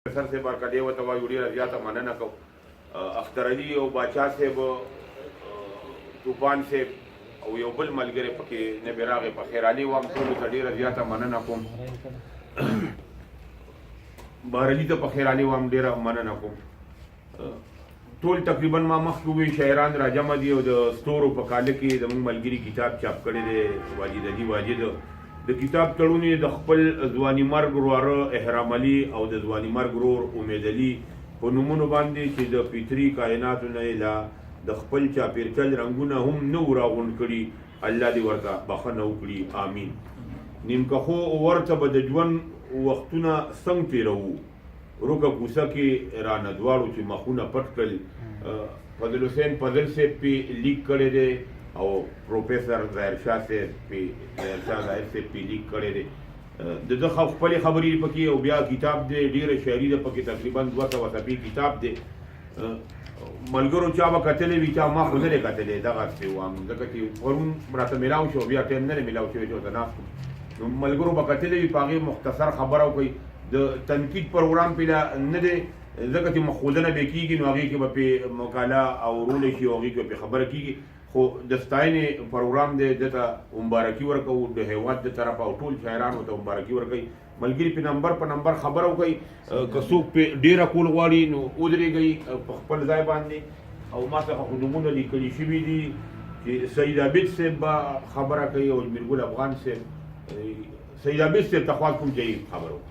سر سے برکډې ورته وایو ډېره زیاته مننه کوم. اختر علي او باچا صاحب، طوفان صاحب او یو بل ملګری پکې نه راغی، په خیر علي وام ټولو ته ډېره زیاته مننه کوم. بهر علي ته په خیر علي وام ډېره مننه کوم. ټول تقریبا ما مخکې وویل شاعران راجمع دي او د ستورو په کاله کې زموږ ملګري کتاب چاپ کړی دی واجد علي واجد. د کتاب تړون یې د خپل ځواني مرګ وراره احرام علي او د ځواني مرګ ورور امید علي په نومونو باندې چې د فطري کائناتو نه لا د خپل چاپېرچل رنګونه هم نه و راغونډ کړي، الله دې ورته بخښنه وکړي، آمین. نیمکخو ورته به د ژوند وختونه څنګه تېروو، روکه کوڅه کې رانه دواړو چې مخونه پټ کړل. فضل حسین فضل صاحب پې لیک کړی دی او پروفیسر ظاهر شاه صاحب پې لیک کړی دی. د ده خپلې خبرې پکې او بیا کتاب دی، ډېره شاعري ده پکې، تقریبا 200 صفحې کتاب دی. ملګرو چا به کتلی وي، چا ما خو نه دی کتلی، دغسې وام ځکه چې پرون راته میلاو شو، بیا ټایم نه دی میلاو شوی چې ورته ناست وم. نو ملګرو به کتلی وي، په هغې مختصر خبره وکړئ. د تنقید پروګرام پې نه دی ځکه چې مخودنه به کېږي، نو هغې کې به پې مقاله اورولی شي او هغې کې به پې خبره کېږي. خو د ستاینې پروګرام دی، دته مبارکي ورکوو د هېواد د طرفه او ټول شاعرانو ته مبارکي ورکوي. ملګري پې نمبر په نمبر خبره وکړئ. که څوک پې ډېره کول غواړي نو ودرېږئ په خپل ځای باندې. او ما څخه خو نومونه لیکلي شوي دي چې سید عابد صاحب به خبره کوي او اجمیر ګل افغان صاحب. سید عابد صاحب ته خواست کوم چې خبره وکړي.